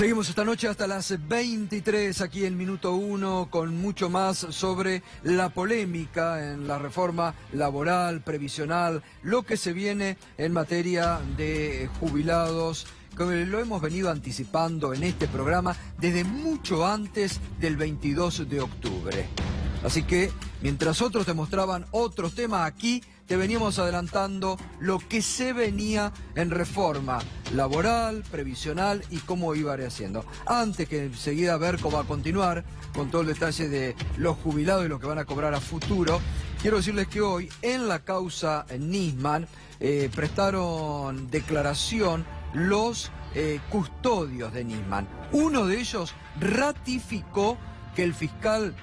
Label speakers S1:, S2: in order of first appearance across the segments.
S1: Seguimos esta noche hasta las 23 aquí en Minuto 1 con mucho más sobre la polémica en la reforma laboral, previsional, lo que se viene en materia de jubilados, como lo hemos venido anticipando en este programa desde mucho antes del 22 de octubre. Así que mientras otros te mostraban otros temas, aquí te veníamos adelantando lo que se venía en reforma laboral, previsional y cómo iba haciendo. Antes que enseguida ver cómo va a continuar con todo el detalle de los jubilados y lo que van a cobrar a futuro, quiero decirles que hoy en la causa Nisman prestaron declaración los custodios de Nisman. Uno de ellos ratificó que el fiscal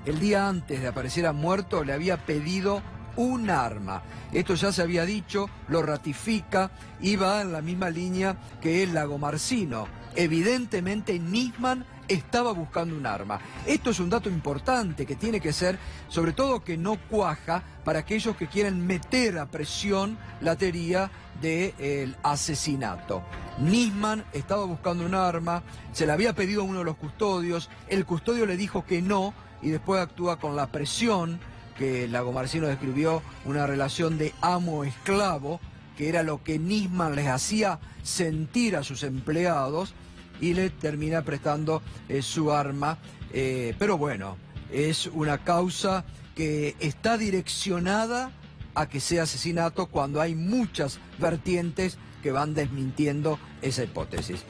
S1: el día antes de aparecer muerto le había pedido un arma. Esto ya se había dicho, lo ratifica y va en la misma línea que el Lagomarsino. Evidentemente Nisman estaba buscando un arma. Esto es un dato importante que tiene que ser, sobre todo que no cuaja para aquellos que quieren meter a presión la teoría del asesinato. Nisman estaba buscando un arma, se la había pedido a uno de los custodios, el custodio le dijo que no y después actúa con la presión que Lagomarsino describió, una relación de amo-esclavo, que era lo que Nisman les hacía sentir a sus empleados, y le termina prestando su arma. Pero bueno, es una causa que está direccionada a que sea asesinato cuando hay muchas vertientes que van desmintiendo esa hipótesis.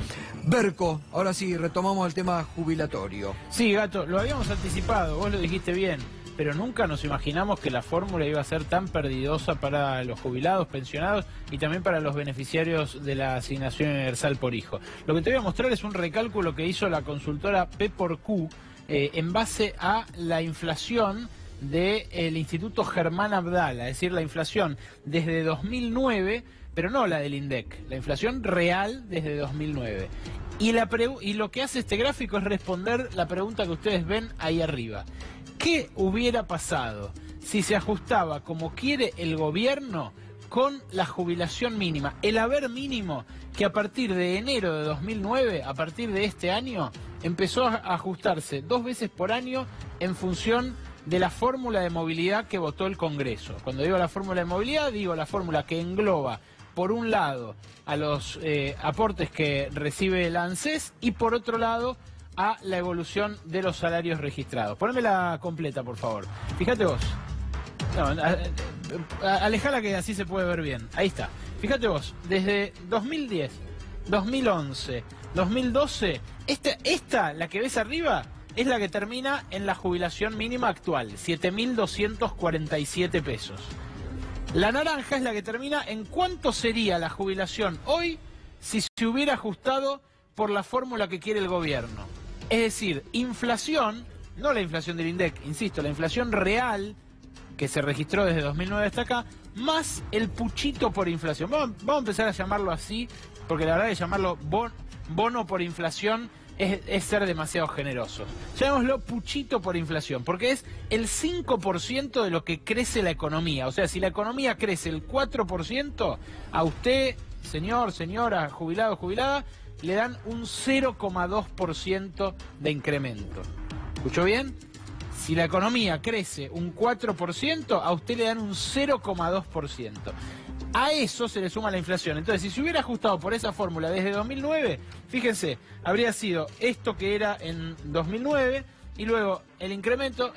S1: Berco, ahora sí, retomamos el tema jubilatorio.
S2: Sí, Gato, lo habíamos anticipado, vos lo dijiste bien, pero nunca nos imaginamos que la fórmula iba a ser tan perdidosa para los jubilados, pensionados y también para los beneficiarios de la asignación universal por hijo. Lo que te voy a mostrar es un recálculo que hizo la consultora P por Q en base a la inflación del Instituto Germán Abdala, es decir, la inflación desde 2009, pero no la del INDEC, la inflación real desde 2009. Y lo que hace este gráfico es responder la pregunta que ustedes ven ahí arriba. ¿Qué hubiera pasado si se ajustaba como quiere el gobierno con la jubilación mínima? El haber mínimo que a partir de enero de 2009, a partir de este año, empezó a ajustarse 2 veces por año en función de la fórmula de movilidad que votó el Congreso. Cuando digo la fórmula de movilidad, digo la fórmula que engloba, por un lado, a los aportes que recibe el ANSES y por otro lado, a la evolución de los salarios registrados. Ponémela completa, por favor. Fíjate vos. No, alejala que así se puede ver bien. Ahí está. Fíjate vos, desde 2010, 2011, 2012, esta, la que ves arriba, es la que termina en la jubilación mínima actual, 7.247 pesos. La naranja es la que termina en cuánto sería la jubilación hoy si se hubiera ajustado por la fórmula que quiere el gobierno. Es decir, inflación, no la inflación del INDEC, insisto, la inflación real que se registró desde 2009 hasta acá, más el puchito por inflación. Vamos a empezar a llamarlo así, porque la verdad que llamarlo bono por inflación es ser demasiado generoso. Llamémoslo puchito por inflación, porque es el 5% de lo que crece la economía. O sea, si la economía crece el 4%, a usted, señor, señora, jubilado, jubilada, le dan un 0,2% de incremento. ¿Escuchó bien? Si la economía crece un 4%, a usted le dan un 0,2%. A eso se le suma la inflación. Entonces, si se hubiera ajustado por esa fórmula desde 2009, fíjense, habría sido esto que era en 2009 y luego el incremento,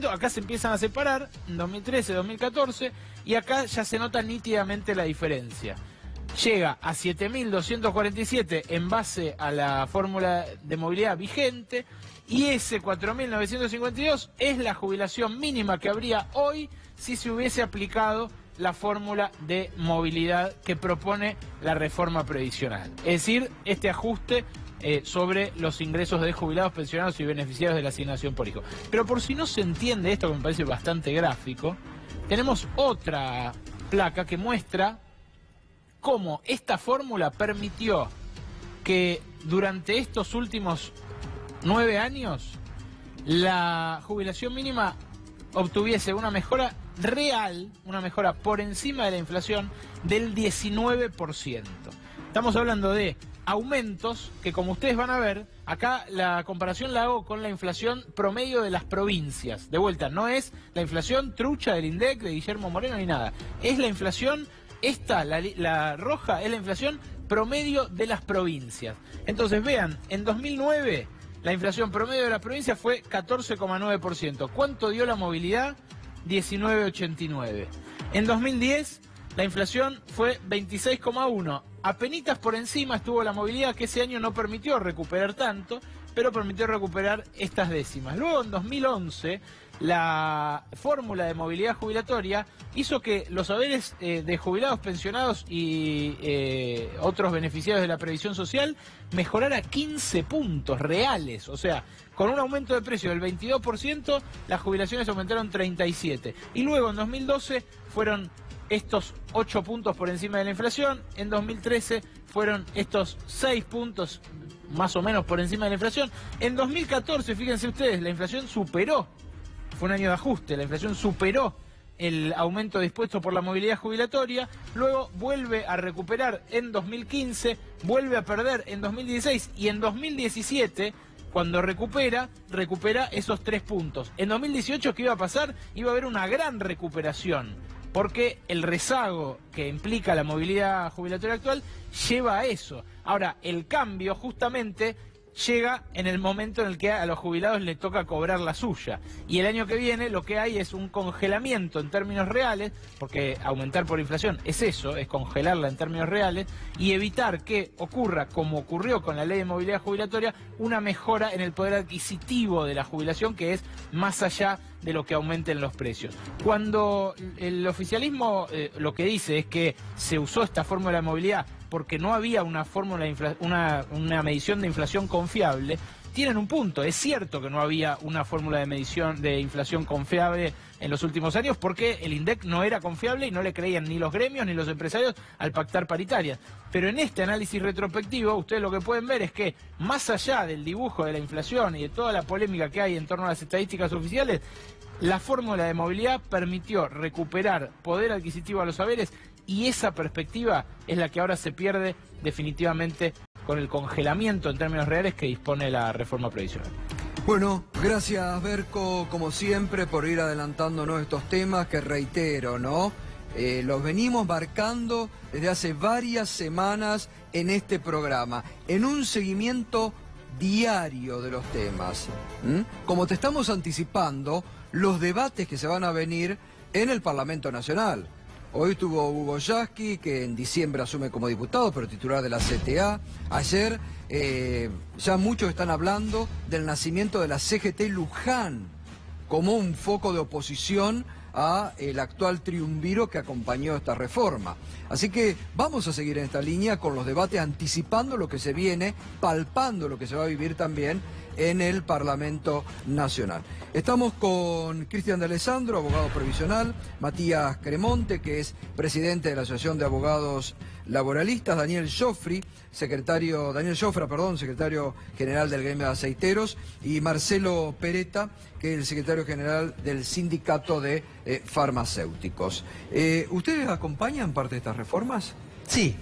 S2: acá se empiezan a separar, en 2013, 2014, y acá ya se nota nítidamente la diferencia. Llega a 7.247 en base a la fórmula de movilidad vigente y ese 4.952 es la jubilación mínima que habría hoy si se hubiese aplicado la fórmula de movilidad que propone la reforma previsional. Es decir, este ajuste sobre los ingresos de jubilados, pensionados y beneficiarios de la asignación por hijo. Pero por si no se entiende esto, que me parece bastante gráfico, tenemos otra placa que muestra cómo esta fórmula permitió que durante estos últimos 9 años la jubilación mínima obtuviese una mejora real, una mejora por encima de la inflación del 19%. Estamos hablando de aumentos que, como ustedes van a ver, acá la comparación la hago con la inflación promedio de las provincias. De vuelta, no es la inflación trucha del INDEC, de Guillermo Moreno, ni nada. Es la inflación, la roja, es la inflación promedio de las provincias. Entonces, vean, en 2009 la inflación promedio de las provincias fue 14,9%. ¿Cuánto dio la movilidad? 19,89%. En 2010 la inflación fue 26,1%. Apenitas por encima estuvo la movilidad, que ese año no permitió recuperar tanto, pero permitió recuperar estas décimas. Luego, en 2011, la fórmula de movilidad jubilatoria hizo que los haberes de jubilados, pensionados y otros beneficiarios de la previsión social mejorara 15 puntos reales. O sea, con un aumento de precio del 22%, las jubilaciones aumentaron 37. Y luego, en 2012, fueron estos 8 puntos por encima de la inflación. En 2013 fueron estos 6 puntos más o menos por encima de la inflación. En 2014, fíjense ustedes, la inflación superó, fue un año de ajuste, la inflación superó el aumento dispuesto por la movilidad jubilatoria, luego vuelve a recuperar en 2015, vuelve a perder en 2016 y en 2017... Cuando recupera esos 3 puntos. En 2018, ¿qué iba a pasar? Iba a haber una gran recuperación, porque el rezago que implica la movilidad jubilatoria actual lleva a eso. Ahora, el cambio justamente llega en el momento en el que a los jubilados les toca cobrar la suya. Y el año que viene lo que hay es un congelamiento en términos reales, porque aumentar por inflación es eso, es congelarla en términos reales, y evitar que ocurra, como ocurrió con la ley de movilidad jubilatoria, una mejora en el poder adquisitivo de la jubilación, que es más allá de lo que aumenten los precios. Cuando el oficialismo lo que dice es que se usó esta fórmula de movilidad porque no había una fórmula una medición de inflación confiable, tienen un punto. Es cierto que no había una fórmula de medición de inflación confiable en los últimos años, porque el INDEC no era confiable y no le creían ni los gremios ni los empresarios al pactar paritarias. Pero en este análisis retrospectivo, ustedes lo que pueden ver es que, más allá del dibujo de la inflación y de toda la polémica que hay en torno a las estadísticas oficiales, la fórmula de movilidad permitió recuperar poder adquisitivo a los haberes, y esa perspectiva es la que ahora se pierde definitivamente con el congelamiento en términos reales que dispone la reforma previsional.
S1: Bueno, gracias, Berco, como siempre, por ir adelantándonos estos temas que, reitero, ¿no? Los venimos marcando desde hace varias semanas en este programa, en un seguimiento diario de los temas. Como te estamos anticipando, los debates que se van a venir en el Parlamento Nacional. Hoy estuvo Hugo Yasky, que en diciembre asume como diputado, pero titular de la CTA. Ayer ya muchos están hablando del nacimiento de la CGT Luján como un foco de oposición a el actual triunviro que acompañó esta reforma. Así que vamos a seguir en esta línea con los debates, anticipando lo que se viene, palpando lo que se va a vivir también en el Parlamento Nacional. Estamos con Cristian de Alessandro, abogado previsional, Matías Cremonte, que es presidente de la Asociación de Abogados Laboralistas, Daniel Joffra, secretario general del gremio de aceiteros, y Marcelo Peretta, que es el secretario general del sindicato de farmacéuticos. ¿Ustedes acompañan parte de estas reformas?
S3: Sí,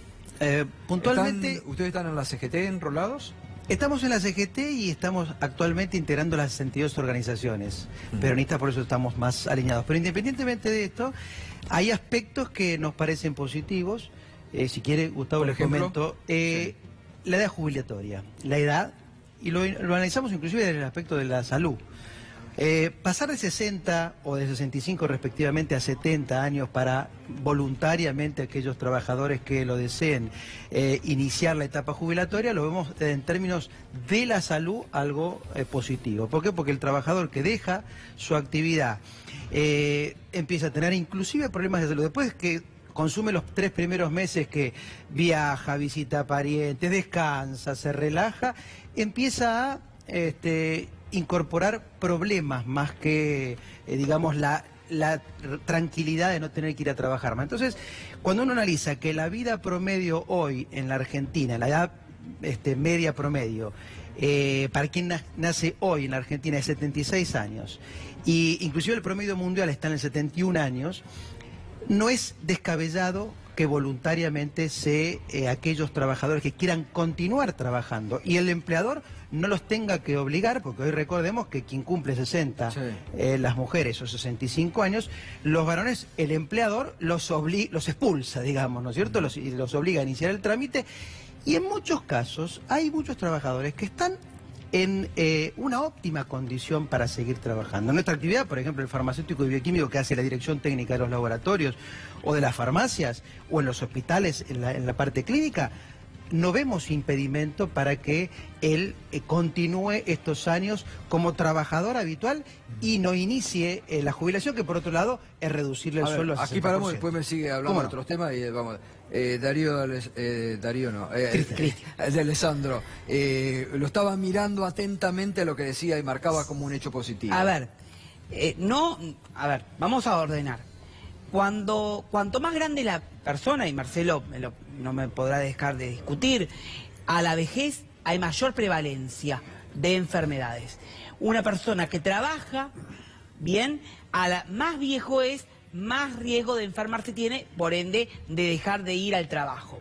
S3: puntualmente...
S1: ¿Ustedes están en la CGT enrolados?
S3: Estamos en la CGT y estamos actualmente integrando las 62 organizaciones peronistas, por eso estamos más alineados. Pero independientemente de esto, hay aspectos que nos parecen positivos. Si quiere, Gustavo, les comento. Sí. La edad jubilatoria, la edad, y lo analizamos inclusive desde el aspecto de la salud. Pasar de 60 o de 65 respectivamente a 70 años para voluntariamente aquellos trabajadores que lo deseen iniciar la etapa jubilatoria, lo vemos en términos de la salud algo positivo. ¿Por qué? Porque el trabajador que deja su actividad empieza a tener inclusive problemas de salud. Después que consume los 3 primeros meses que viaja, visita parientes, descansa, se relaja, empieza a incorporar problemas más que, digamos, la tranquilidad de no tener que ir a trabajar más. Entonces, cuando uno analiza que la vida promedio hoy en la Argentina, la edad media promedio, para quien nace hoy en la Argentina es 76 años, y inclusive el promedio mundial está en el 71 años, no es descabellado que voluntariamente aquellos trabajadores que quieran continuar trabajando y el empleador no los tenga que obligar, porque hoy recordemos que quien cumple 60, sí, las mujeres o 65 años, los varones, el empleador los expulsa, digamos, ¿no es cierto? Los obliga a iniciar el trámite, y en muchos casos hay muchos trabajadores que están en una óptima condición para seguir trabajando. En nuestra actividad, por ejemplo, el farmacéutico y bioquímico que hace la dirección técnica de los laboratorios o de las farmacias o en los hospitales en la parte clínica, no vemos impedimento para que él continúe estos años como trabajador habitual y no inicie la jubilación, que por otro lado es reducirle el sueldo a 60%.
S1: Aquí paramos, después me sigue hablando de otros temas y vamos. Darío de Alessandro, lo estaba mirando atentamente a lo que decía y marcaba como un hecho positivo.
S4: A ver, vamos a ordenar. Cuanto más grande la persona, y Marcelo no me podrá dejar de discutir, a la vejez hay mayor prevalencia de enfermedades. Una persona que trabaja bien, más viejo es, más riesgo de enfermarse tiene, por ende, de dejar de ir al trabajo.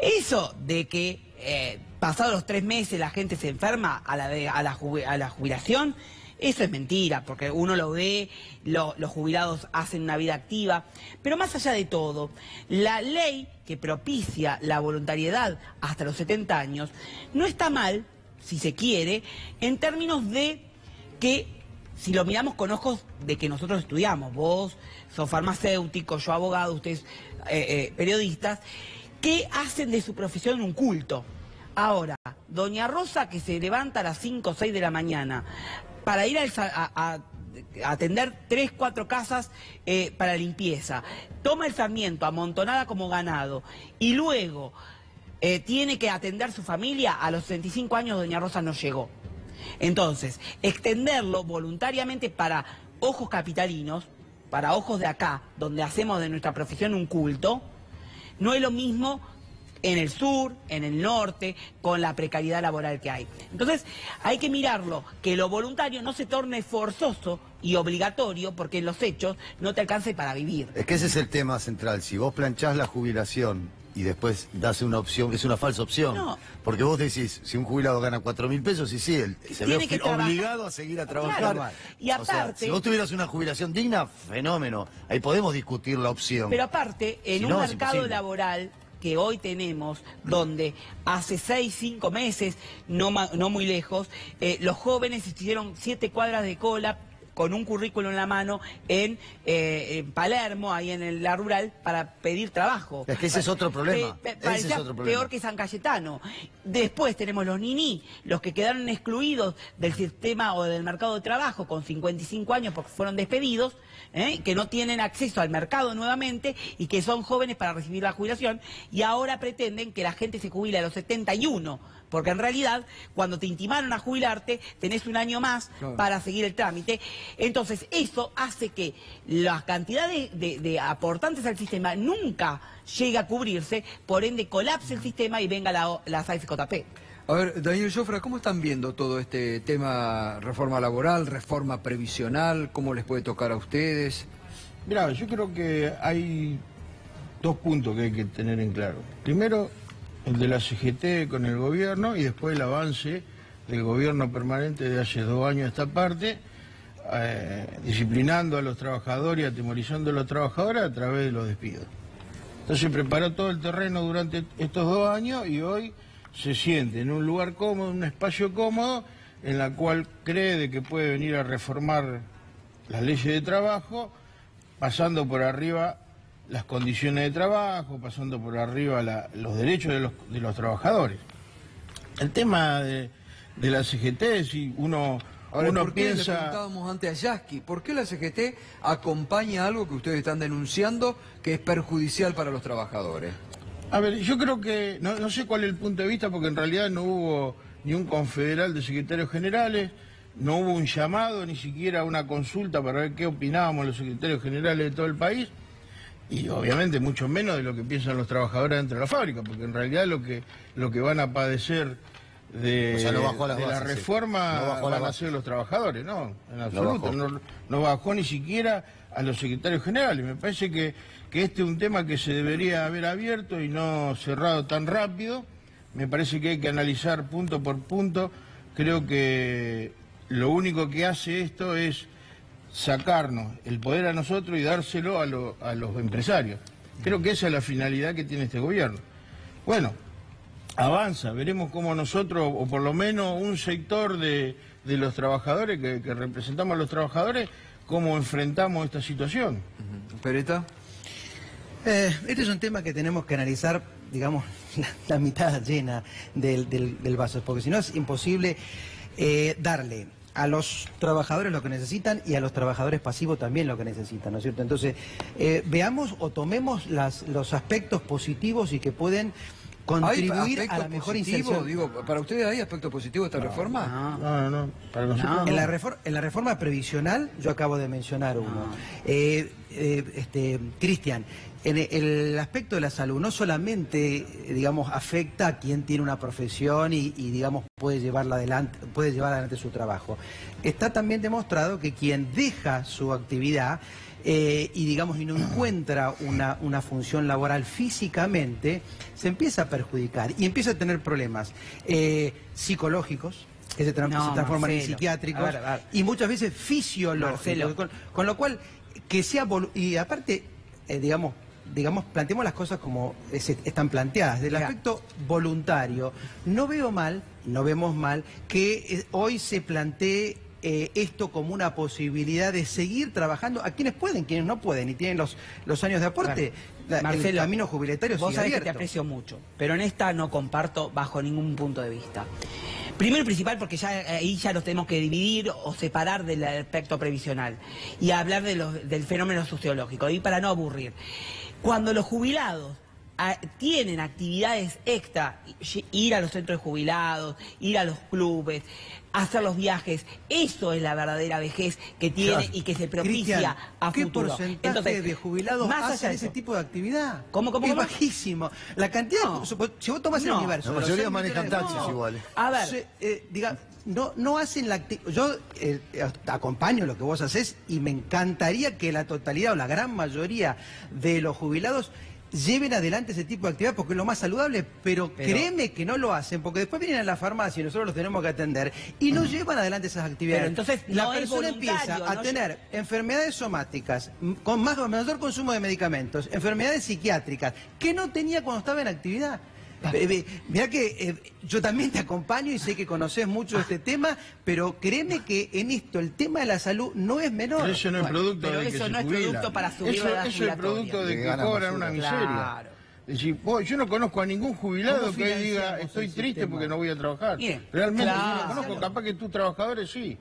S4: Eso de que pasados los 3 meses la gente se enferma a la jubilación, eso es mentira, porque uno lo ve, los jubilados hacen una vida activa. Pero más allá de todo, la ley que propicia la voluntariedad hasta los 70 años no está mal, si se quiere, en términos de que, si lo miramos con ojos de que nosotros estudiamos, vos sos farmacéutico, yo abogado, ustedes periodistas, que hacen de su profesión un culto. Ahora, doña Rosa, que se levanta a las 5 o 6 de la mañana para ir a atender 3, 4 casas para limpieza, toma el Sarmiento amontonada como ganado y luego tiene que atender su familia, a los 65 años doña Rosa no llegó. Entonces, extenderlo voluntariamente para ojos capitalinos, para ojos de acá, donde hacemos de nuestra profesión un culto, no es lo mismo en el sur, en el norte, con la precariedad laboral que hay. Entonces, hay que mirarlo, que lo voluntario no se torne forzoso y obligatorio, porque en los hechos no te alcance para vivir.
S5: Es que ese es el tema central. Si vos planchás la jubilación y después das una opción, es una falsa opción. No. Porque vos decís, si un jubilado gana 4.000 pesos, y sí, él se ve obligado a seguir a trabajar. Claro.
S4: Y aparte,
S5: o sea, si vos tuvieras una jubilación digna, fenómeno. Ahí podemos discutir la opción.
S4: Pero aparte, en un mercado laboral que hoy tenemos, donde hace 6, 5 meses, no muy lejos, los jóvenes hicieron 7 cuadras de cola con un currículo en la mano en Palermo, ahí en la rural, para pedir trabajo.
S5: Es que ese es otro problema.
S4: Parecía peor que San Cayetano. Después tenemos los niní, los que quedaron excluidos del sistema o del mercado de trabajo con 55 años porque fueron despedidos, que no tienen acceso al mercado nuevamente y que son jóvenes para recibir la jubilación, y ahora pretenden que la gente se jubile a los 71, porque en realidad cuando te intimaron a jubilarte tenés un año más para seguir el trámite. Entonces eso hace que la cantidad de aportantes al sistema nunca llegue a cubrirse, por ende colapse el sistema y venga la AFJP.
S1: A ver, Daniel Jofra, ¿cómo están viendo todo este tema, reforma laboral, reforma previsional? ¿Cómo les puede tocar a ustedes?
S6: Mirá, yo creo que hay 2 puntos que hay que tener en claro. Primero, el de la CGT con el gobierno, y después el avance del gobierno permanente de hace 2 años a esta parte, disciplinando a los trabajadores y atemorizando a los trabajadores a través de los despidos. Entonces preparó todo el terreno durante estos 2 años y hoy se siente en un lugar cómodo, en un espacio cómodo, en la cual cree de que puede venir a reformar las leyes de trabajo, pasando por arriba las condiciones de trabajo, pasando por arriba los derechos de los trabajadores. El tema de la CGT, si uno
S1: ¿por qué
S6: piensa...
S1: Le preguntábamos antes a Yasky, ¿por qué la CGT acompaña algo que ustedes están denunciando que es perjudicial para los trabajadores?
S6: A ver, yo creo que, no sé cuál es el punto de vista, porque en realidad no hubo ni un confederal de secretarios generales, no hubo un llamado, ni siquiera una consulta para ver qué opinábamos los secretarios generales de todo el país, y obviamente mucho menos de lo que piensan los trabajadores dentro de la fábrica, porque en realidad lo que van a padecer de la reforma van a ser los trabajadores, no, en absoluto, no bajó ni siquiera a los secretarios generales. Me parece que este es un tema que se debería haber abierto y no cerrado tan rápido. Me parece que hay que analizar punto por punto. Creo que lo único que hace esto es sacarnos el poder a nosotros y dárselo a los empresarios. Creo que esa es la finalidad que tiene este gobierno. Bueno, avanza, veremos cómo nosotros, o por lo menos un sector de los trabajadores, que representamos a los trabajadores, cómo enfrentamos esta situación.
S1: ¿Pereta?
S3: Este es un tema que tenemos que analizar, digamos, la mitad llena del vaso, porque si no es imposible darle a los trabajadores lo que necesitan y a los trabajadores pasivos también lo que necesitan, ¿no es cierto? Entonces, veamos o tomemos los aspectos positivos y que pueden contribuir a la mejor inserción.
S1: Digo, ¿para ustedes hay aspecto positivo de esta reforma?
S6: No. Para nosotros no.
S3: En la reforma previsional, yo acabo de mencionar uno. Cristian, en el aspecto de la salud no solamente, digamos, afecta a quien tiene una profesión y digamos, puede llevar adelante su trabajo. Está también demostrado que quien deja su actividad y digamos y no encuentra una función laboral físicamente, se empieza a perjudicar y empieza a tener problemas psicológicos que se transforman en psiquiátricos y muchas veces fisiológicos, con lo cual que sea y aparte digamos planteemos las cosas como están planteadas. Del aspecto voluntario, no vemos mal que hoy se plantee esto como una posibilidad de seguir trabajando a quienes pueden, quienes no pueden y tienen los años de aporte.
S4: Marcelo,
S3: el camino jubilatorio
S4: vos
S3: sigue
S4: sabés
S3: abierto.
S4: que te aprecio mucho, pero en esta no comparto bajo ningún punto de vista. Primero y principal porque ahí ya los tenemos que dividir o separar del aspecto previsional y hablar del fenómeno sociológico, y para no aburrir. Cuando los jubilados tienen actividades extra, ir a los centros de jubilados, ir a los clubes, hacer los viajes, eso es la verdadera vejez que tiene y que se propicia
S3: Cristian,
S4: a
S3: ¿qué
S4: futuro.
S3: porcentaje
S4: Entonces,
S3: de jubilados
S4: más
S3: hacen
S4: allá de
S3: ese
S4: eso.
S3: tipo de actividad?
S4: ¿Cómo?
S3: Es bajísimo. La cantidad, si vos tomás el universo...
S5: La mayoría manejan taxis iguales.
S4: A ver...
S3: No hacen la actividad. Yo acompaño lo que vos hacés y me encantaría que la totalidad o la gran mayoría de los jubilados lleven adelante ese tipo de actividad porque es lo más saludable, pero créeme que no lo hacen porque después vienen a la farmacia y nosotros los tenemos que atender y no llevan adelante esas actividades.
S4: Pero entonces
S3: la persona empieza a tener enfermedades somáticas, con mayor consumo de medicamentos, enfermedades psiquiátricas, que no tenía cuando estaba en actividad. Mirá que yo también te acompaño y sé que conocés mucho de este tema, pero créeme que en esto el tema de la salud no es menor.
S6: Pero eso no es producto de que
S4: eso
S6: se
S4: no es
S6: jubilan.
S4: producto para subir la edad
S6: Eso es producto de que cobran una miseria.
S4: Claro.
S6: Es decir, yo no conozco a ningún jubilado que diga estoy triste porque no voy a trabajar.
S4: Bien,
S6: Realmente yo no conozco, capaz que tus trabajadores sí.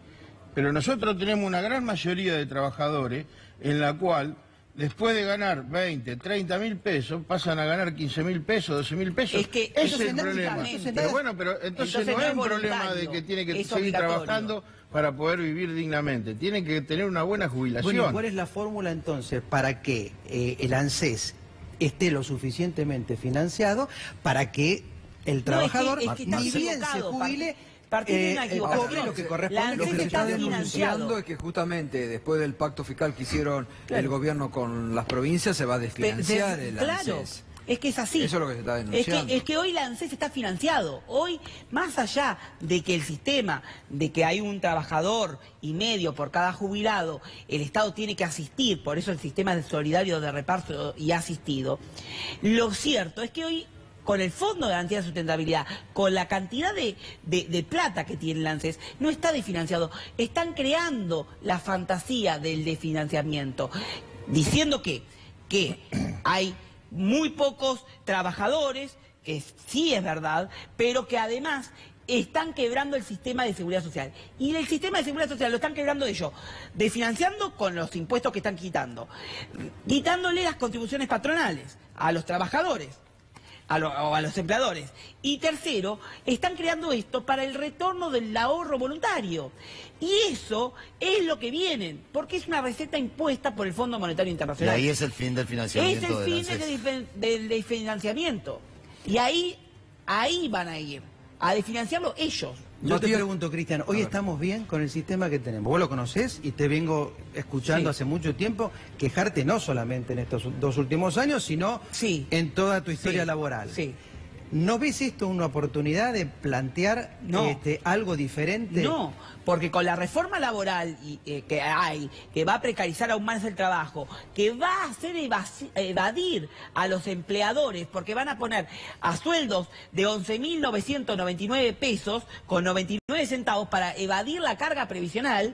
S6: Pero nosotros tenemos una gran mayoría de trabajadores en la cual después de ganar 20, 30 mil pesos, pasan a ganar 15 mil pesos, 12 mil pesos.
S4: Es que
S6: ese es el problema. Pero bueno,
S4: entonces
S6: no es un
S4: voluntario,
S6: problema de que tiene que
S4: es
S6: seguir
S4: obligatorio.
S6: trabajando para poder vivir dignamente. Tiene que tener una buena jubilación.
S3: Bueno, ¿cuál es la fórmula entonces para que el ANSES esté lo suficientemente financiado para que el trabajador, ni bien se jubile,
S4: cobre
S3: lo que corresponde?
S1: Lo que se está denunciando
S4: financiado.
S1: es que justamente después del pacto fiscal que hicieron el gobierno con las provincias se va a desfinanciar el ANSES.
S4: Es que es así.
S1: Eso es lo que se está denunciando.
S4: Es que hoy la ANSES está financiado. Hoy, más allá de que el sistema, de que hay un trabajador y medio por cada jubilado, el Estado tiene que asistir, por eso el sistema de solidario de reparto y asistido, lo cierto es que hoy, con el Fondo de Garantía de Sustentabilidad, con la cantidad de plata que tiene el ANSES, no está desfinanciado. Están creando la fantasía del desfinanciamiento, diciendo que hay muy pocos trabajadores, que sí es verdad, pero que además están quebrando el sistema de seguridad social. Y el sistema de seguridad social lo están quebrando ellos, desfinanciando con los impuestos que están quitando, quitándole las contribuciones patronales a los trabajadores, o a los empleadores. Y tercero, están creando esto para el retorno del ahorro voluntario. Y eso es lo que vienen, porque es una receta impuesta por el Fondo Monetario Internacional.
S5: Y ahí es el fin del financiamiento.
S4: Es el fin del financiamiento. Y ahí van a ir a desfinanciarlo ellos.
S3: Yo te pregunto, Cristian, ¿hoy estamos bien con el sistema que tenemos? Vos lo conocés y te vengo escuchando hace mucho tiempo quejarte no solamente en estos 2 últimos años, sino en toda tu historia laboral.
S4: Sí.
S3: ¿No ves esto una oportunidad de plantear algo diferente?
S4: No, porque con la reforma laboral que hay, que va a precarizar aún más el trabajo, que va a hacer evadir a los empleadores, porque van a poner a sueldos de 11.999 pesos con 99 centavos para evadir la carga previsional,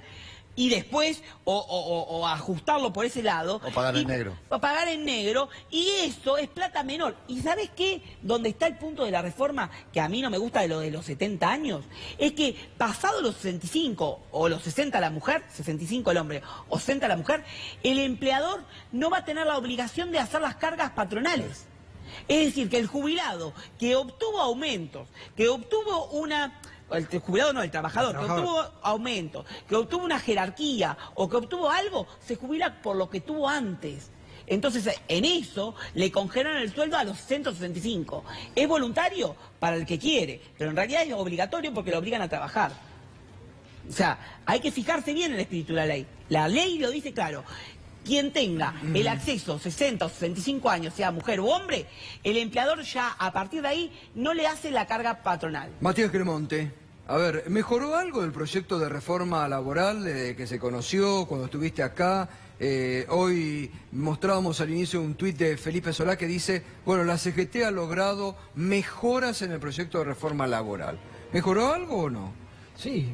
S4: y después o ajustarlo por ese lado.
S5: O pagar en negro.
S4: O pagar en negro, y eso es plata menor. ¿Y sabes qué? Donde está el punto de la reforma, que a mí no me gusta de lo de los 70 años, es que pasado los 65 o los 60 la mujer, 65 el hombre o 60 la mujer, el empleador no va a tener la obligación de hacer las cargas patronales. Es decir, que el jubilado que obtuvo aumentos, que obtuvo el jubilado no, el trabajador, que obtuvo aumento, que obtuvo una jerarquía o que obtuvo algo, se jubila por lo que tuvo antes. Entonces, en eso le congelan el sueldo a los 165. Es voluntario para el que quiere, pero en realidad es obligatorio porque lo obligan a trabajar. O sea, hay que fijarse bien en el espíritu de la ley. La ley lo dice claro. Quien tenga el acceso 60 o 65 años, sea mujer u hombre, el empleador ya a partir de ahí no le hace la carga patronal.
S1: Matías Cremonte, a ver, ¿mejoró algo el proyecto de reforma laboral que se conoció cuando estuviste acá? Hoy mostrábamos al inicio un tuit de Felipe Solá que dice, bueno, la CGT ha logrado mejoras en el proyecto de reforma laboral. ¿Mejoró algo o no?
S7: Sí,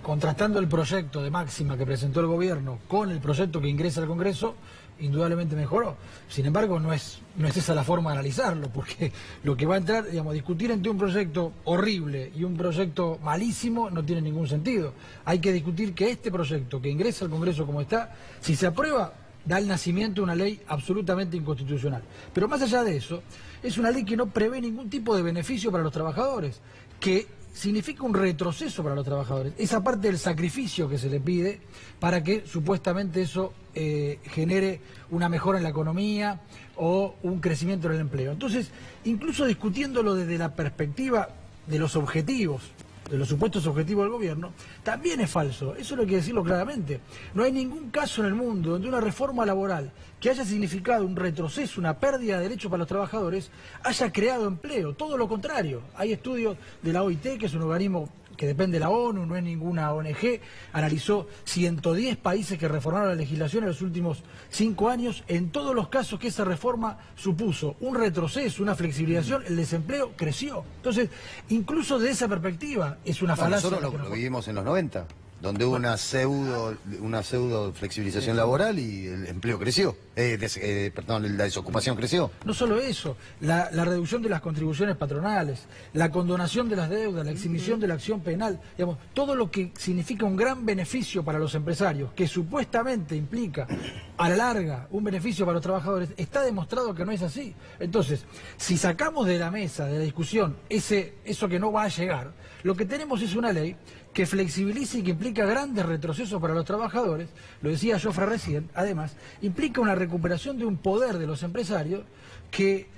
S7: contrastando el proyecto de máxima que presentó el gobierno con el proyecto que ingresa al Congreso, indudablemente mejoró. Sin embargo, no es esa la forma de analizarlo, porque lo que va a entrar, digamos, discutir entre un proyecto horrible y un proyecto malísimo no tiene ningún sentido. Hay que discutir que este proyecto que ingresa al Congreso como está, si se aprueba, da el nacimiento de una ley absolutamente inconstitucional. Pero más allá de eso, es una ley que no prevé ningún tipo de beneficio para los trabajadores, que significa un retroceso para los trabajadores. Esa parte del sacrificio que se le pide para que supuestamente eso genere una mejora en la economía o un crecimiento en el empleo. Entonces, incluso discutiéndolo desde la perspectiva de los objetivos, de los supuestos objetivos del gobierno, también es falso. Eso hay que decirlo claramente. No hay ningún caso en el mundo donde una reforma laboral que haya significado un retroceso, una pérdida de derechos para los trabajadores, haya creado empleo. Todo lo contrario. Hay estudios de la OIT, que es un organismo que depende de la ONU, no es ninguna ONG, analizó 110 países que reformaron la legislación en los últimos 5 años. En todos los casos que esa reforma supuso un retroceso, una flexibilización, el desempleo creció. Entonces, incluso de esa perspectiva, es una falacia.
S5: Nosotros lo vivimos en los 90, donde hubo una pseudo flexibilización laboral y el empleo creció. Perdón, la desocupación creció.
S7: No solo eso, la reducción de las contribuciones patronales, la condonación de las deudas, la exhibición de la acción penal, digamos, todo lo que significa un gran beneficio para los empresarios, que supuestamente implica a la larga un beneficio para los trabajadores, está demostrado que no es así. Entonces, si sacamos de la mesa, de la discusión, eso que no va a llegar, lo que tenemos es una ley que flexibiliza y que implica grandes retrocesos para los trabajadores, lo decía Jofre recién, además, implica una recuperación de un poder de los empresarios que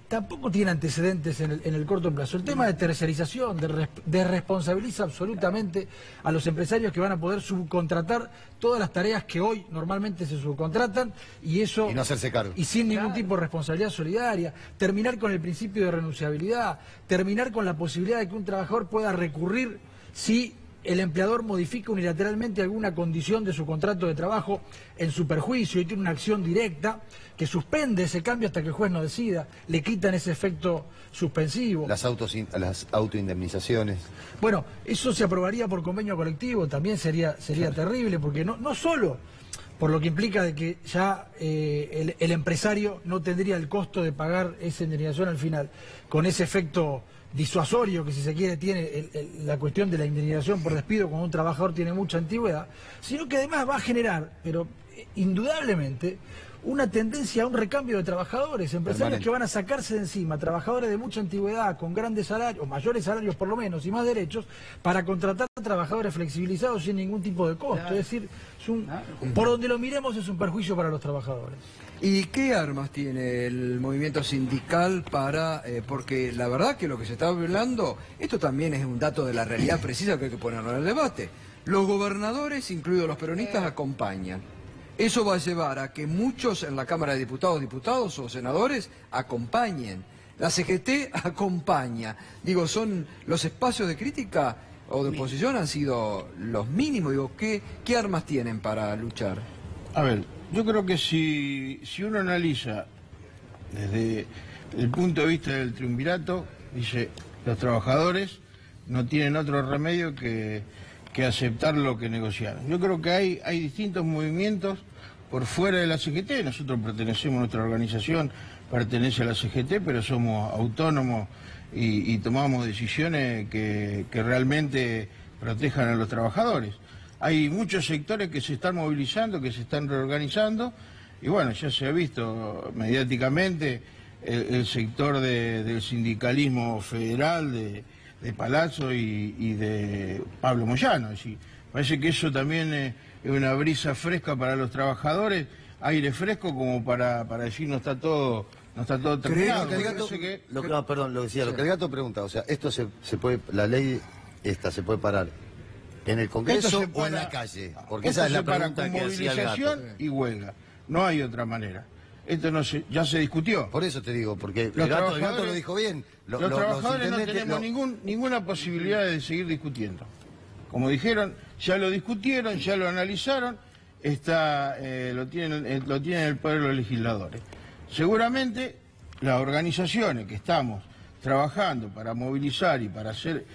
S7: tampoco tiene antecedentes en el corto plazo. El tema de tercerización, desresponsabiliza absolutamente a los empresarios que van a poder subcontratar todas las tareas que hoy normalmente se subcontratan y eso...
S5: Y no hacerse cargo.
S7: Y sin ningún tipo de responsabilidad solidaria, terminar con el principio de renunciabilidad, terminar con la posibilidad de que un trabajador pueda recurrir si el empleador modifica unilateralmente alguna condición de su contrato de trabajo en su perjuicio y tiene una acción directa que suspende ese cambio hasta que el juez no decida, le quitan ese efecto suspensivo.
S5: Las autoindemnizaciones.
S7: Bueno, eso se aprobaría por convenio colectivo, también sería terrible, porque no solo por lo que implica de que ya el empresario no tendría el costo de pagar esa indemnización al final, con ese efecto disuasorio que, si se quiere, tiene la cuestión de la indemnización por despido cuando un trabajador tiene mucha antigüedad, sino que además va a generar, pero indudablemente, una tendencia a un recambio de trabajadores, empresarios que van a sacarse de encima, trabajadores de mucha antigüedad, con grandes salarios, mayores salarios por lo menos, y más derechos, para contratar a trabajadores flexibilizados sin ningún tipo de costo. Es decir, por donde lo miremos es un perjuicio para los trabajadores.
S1: ¿Y qué armas tiene el movimiento sindical para...? Porque la verdad que lo que se está hablando, esto también es un dato de la realidad precisa que hay que ponerlo en el debate. Los gobernadores, incluidos los peronistas, acompañan. Eso va a llevar a que muchos en la Cámara de Diputados o senadores acompañen. La CGT acompaña. Digo, son los espacios de crítica o de oposición han sido los mínimos. Digo, ¿qué armas tienen para luchar?
S6: A ver, yo creo que si uno analiza desde el punto de vista del triunvirato, dice, los trabajadores no tienen otro remedio que aceptar lo que negociaron. Yo creo que hay distintos movimientos por fuera de la CGT. Nosotros pertenecemos, nuestra organización pertenece a la CGT, pero somos autónomos y tomamos decisiones que realmente protejan a los trabajadores. Hay muchos sectores que se están movilizando, que se están reorganizando, y bueno, ya se ha visto mediáticamente el sector del sindicalismo federal, de Palazzo y de Pablo Moyano. Es decir, parece que eso también es una brisa fresca para los trabajadores, aire fresco como para decir no está todo terminado.
S5: Lo que el gato pregunta, o sea, esto se puede, la ley esta se puede parar ¿en el Congreso o en la calle? Porque esa es la pregunta que hacía el gato.
S6: Movilización y huelga, no hay otra manera. Esto ya se discutió.
S5: Por eso te digo, porque el gato lo dijo bien.
S6: Los trabajadores no tenemos ninguna posibilidad de seguir discutiendo. Como dijeron, ya lo discutieron, ya lo analizaron, lo tienen el poder los legisladores. Seguramente las organizaciones que estamos trabajando para movilizar y para hacer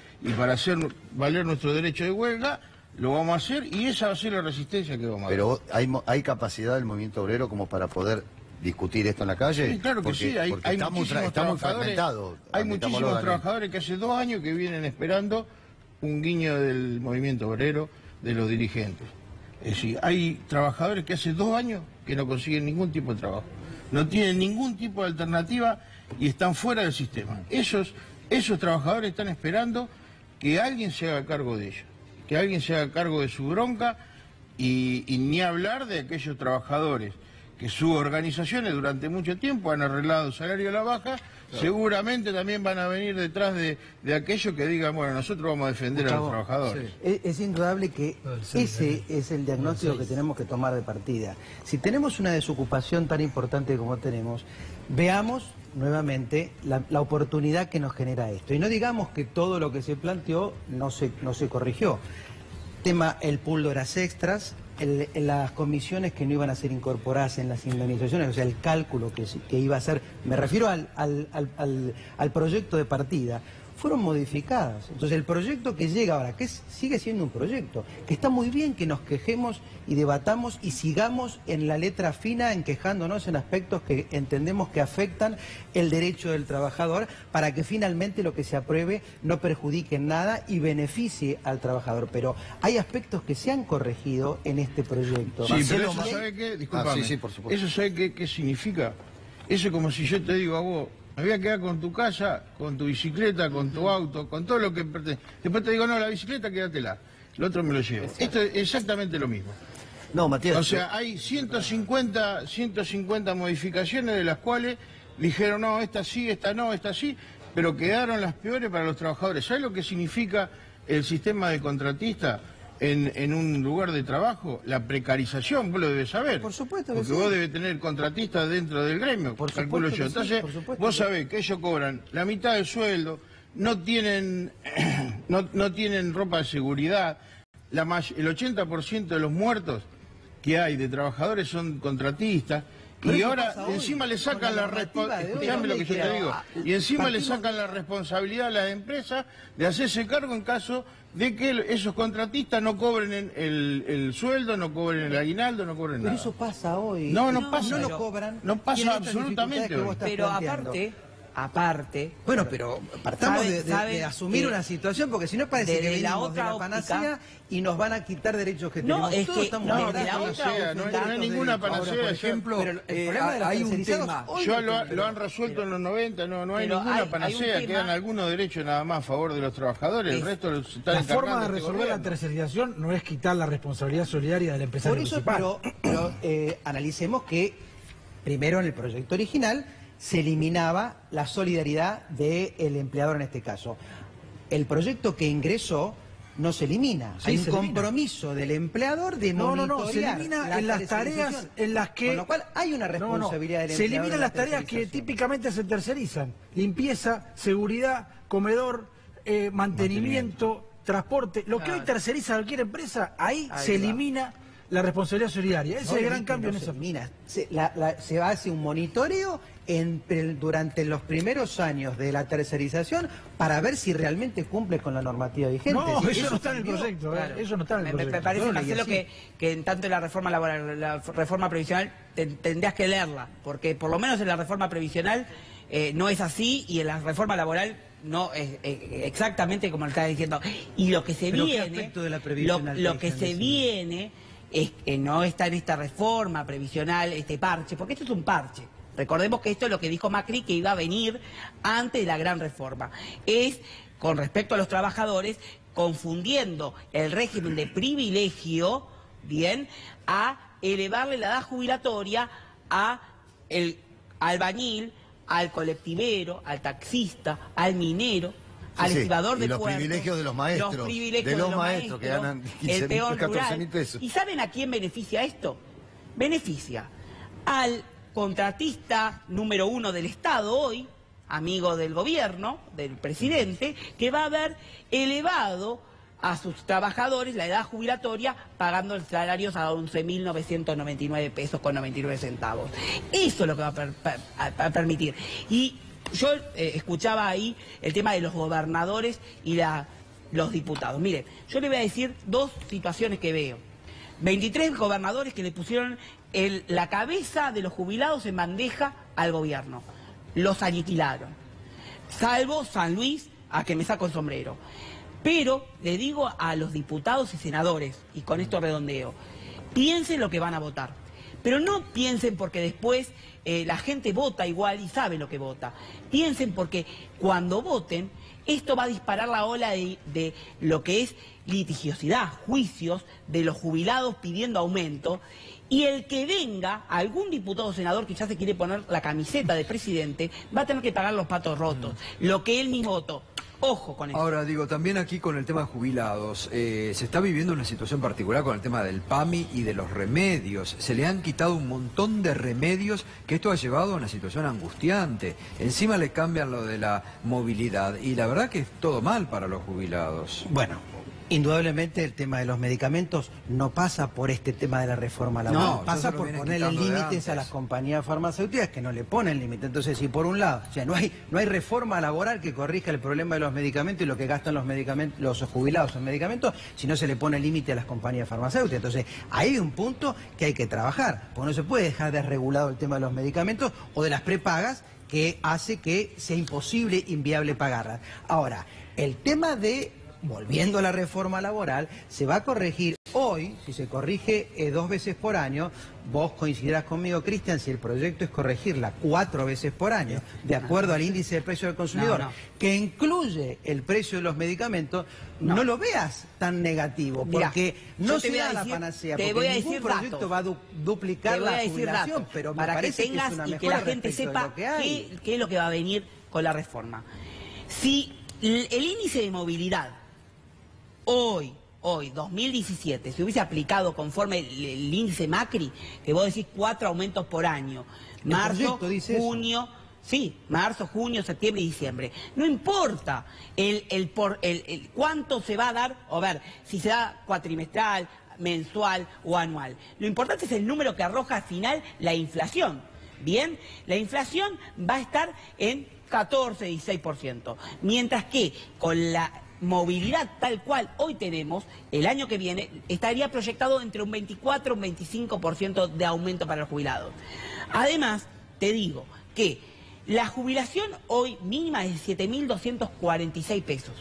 S6: valer nuestro derecho de huelga, lo vamos a hacer y esa va a ser la resistencia que vamos a hacer.
S5: Pero ¿hay capacidad del movimiento obrero como para poder discutir esto en la calle?
S6: Sí, claro que sí, hay muchísimos trabajadores. Hay muchísimos trabajadores que hace 2 años que vienen esperando un guiño del movimiento obrero, de los dirigentes. Es decir, hay trabajadores que hace 2 años que no consiguen ningún tipo de trabajo, no tienen ningún tipo de alternativa y están fuera del sistema. Esos trabajadores están esperando que alguien se haga cargo de ellos, que alguien se haga cargo de su bronca y ni hablar de aquellos trabajadores que sus organizaciones durante mucho tiempo han arreglado el salario a la baja, seguramente también van a venir detrás de aquellos que digan, bueno, nosotros vamos a defender a los trabajadores.
S3: Sí. Es indudable que ese es el diagnóstico que tenemos que tomar de partida. Si tenemos una desocupación tan importante como tenemos, veamos nuevamente la oportunidad que nos genera esto. Y no digamos que todo lo que se planteó no se corrigió. Tema el pool de horas extras, las comisiones que no iban a ser incorporadas en las indemnizaciones, o sea, el cálculo que iba a ser, me refiero al proyecto de partida, fueron modificadas. Entonces el proyecto que llega ahora, sigue siendo un proyecto, que está muy bien que nos quejemos y debatamos y sigamos en la letra fina en quejándonos en aspectos que entendemos que afectan el derecho del trabajador para que finalmente lo que se apruebe no perjudique en nada y beneficie al trabajador. Pero hay aspectos que se han corregido en este proyecto.
S6: Sí, pero eso ¿sabe qué? Disculpame.
S5: Sí, por supuesto.
S6: ¿Eso sabe qué significa? Eso es como si yo te digo a vos, me voy a quedar con tu casa, con tu bicicleta, con tu auto, con todo lo que pertenece. Después te digo, no, la bicicleta quédatela, el otro me lo llevo. Esto es exactamente lo mismo.
S5: No, Matías.
S6: O sea, hay 150 modificaciones de las cuales dijeron, no, esta sí, esta no, esta sí, pero quedaron las peores para los trabajadores. ¿Sabes lo que significa el sistema de contratista en un lugar de trabajo? La precarización, vos lo debes saber.
S3: Por supuesto
S6: que porque vos debes tener contratistas dentro del gremio,
S3: por
S6: calculo yo. Entonces, vos sabés que ellos cobran la mitad del sueldo, no tienen ropa de seguridad, el 80% de los muertos que hay de trabajadores son contratistas. Y ahora encima le sacan la responsabilidad, lo que yo te digo, y encima le sacan la responsabilidad a las empresas de hacerse cargo en caso de que esos contratistas no cobren el sueldo, no cobren el aguinaldo, no cobren nada.
S3: Pero eso pasa hoy.
S6: No pasa.
S3: No lo cobran.
S6: No pasa absolutamente hoy.
S4: Pero aparte, aparte...
S3: Bueno, pero partamos de asumir una situación, porque si no parece que venimos de la panacea y nos van a quitar derechos que tenemos.
S4: Es
S3: todos
S4: que
S3: estamos
S6: no hay ninguna panacea.
S1: Por ejemplo,
S3: hay un tema.
S6: Ya lo han resuelto en los 90, no hay ninguna panacea, quedan algunos derechos nada más a favor de los trabajadores, el resto los están
S7: la
S6: encargando
S7: forma de resolver la tercerización no es quitar la responsabilidad solidaria del empresario principal.
S3: Pero analicemos que primero en el proyecto original se eliminaba la solidaridad del empleador en este caso. El proyecto que ingresó no se elimina. Hay un compromiso del empleador de monitorear.
S7: Se elimina en las tareas en las que...
S3: Con lo cual hay una responsabilidad del empleador.
S7: Se eliminan las tareas que típicamente se tercerizan. Limpieza, seguridad, comedor, mantenimiento, transporte. Lo que hoy terceriza cualquier empresa, ahí se elimina la responsabilidad solidaria. Ese es el gran cambio en esa.
S3: Se hace un monitoreo durante los primeros años de la tercerización para ver si realmente cumple con la normativa vigente.
S7: No, eso no está en el proyecto.
S4: Claro.
S7: Eso no está en el proyecto.
S4: Me parece, Marcelo, que en tanto en la reforma laboral, la reforma previsional, tendrías que leerla, porque por lo menos en la reforma previsional no es así, y en la reforma laboral no es exactamente como lo estás diciendo. Y lo que se viene, lo que se viene es que no está en esta reforma previsional, este parche, porque esto es un parche. Recordemos que esto es lo que dijo Macri, que iba a venir antes de la gran reforma. Es, con respecto a los trabajadores, confundiendo el régimen de privilegio, bien, a elevarle la edad jubilatoria a el albañil, al colectivero, al taxista, al minero, al estibador de puertos.
S5: Los privilegios de los maestros.
S4: Los privilegios de los maestros
S5: que ganan
S4: 15.000,
S5: 14.000 pesos.
S4: ¿Y saben a quién beneficia esto? Beneficia al contratista número 1 del Estado hoy, amigo del gobierno, del presidente, que va a haber elevado a sus trabajadores la edad jubilatoria pagando el salarios a 11.999 pesos con 99 centavos. Eso es lo que va a permitir. Y yo escuchaba ahí el tema de los gobernadores y los diputados. Mire, yo le voy a decir dos situaciones que veo. 23 gobernadores que le pusieron la cabeza de los jubilados en bandeja al gobierno. Los aniquilaron. Salvo San Luis, a que me saco el sombrero. Pero le digo a los diputados y senadores, y con esto redondeo, piensen lo que van a votar. Pero no piensen porque después la gente vota igual y sabe lo que vota. Piensen porque cuando voten, esto va a disparar la ola de lo que es litigiosidad, juicios de los jubilados pidiendo aumento. Y el que venga, algún diputado o senador que ya se quiere poner la camiseta de presidente, va a tener que pagar los patos rotos, lo que él mismo votó. Ojo con eso.
S1: Ahora, digo, también aquí con el tema de jubilados, se está viviendo una situación particular con el tema del PAMI y de los remedios. Se le han quitado un montón de remedios, que esto ha llevado a una situación angustiante. Encima le cambian lo de la movilidad, y la verdad que es todo mal para los jubilados.
S3: Bueno, indudablemente el tema de los medicamentos no pasa por este tema de la reforma laboral,
S1: no,
S3: pasa por ponerle límites a las compañías farmacéuticas que no le ponen límite. Entonces, si por un lado, o sea, no hay reforma laboral que corrija el problema de los medicamentos y lo que gastan los jubilados en medicamentos, si no se le pone límite a las compañías farmacéuticas. Entonces, ahí hay un punto que hay que trabajar, porque no se puede dejar desregulado el tema de los medicamentos o de las prepagas, que hace que sea imposible, inviable pagarlas. Ahora, el tema de volviendo a la reforma laboral, se va a corregir hoy, si se corrige 2 veces por año, vos coincidirás conmigo, Cristian, si el proyecto es corregirla 4 veces por año, de acuerdo al índice de precio del consumidor, que incluye el precio de los medicamentos, no lo veas tan negativo, porque no se da la panacea, porque ningún proyecto va a duplicar la jubilación, pero
S4: para que tengas y que la gente sepa qué es lo que va a venir con la reforma. Si el índice de movilidad hoy, 2017, se hubiese aplicado conforme el índice Macri, que vos decís 4 aumentos por año, marzo, junio, marzo, junio, septiembre y diciembre. No importa cuánto se va a dar, o ver, si se da cuatrimestral, mensual o anual. Lo importante es el número que arroja al final la inflación. Bien, la inflación va a estar en 14-16%, mientras que con la movilidad tal cual hoy tenemos, el año que viene estaría proyectado entre un 24 y un 25% de aumento para los jubilados. Además, te digo que La jubilación hoy mínima es de 7.246 pesos.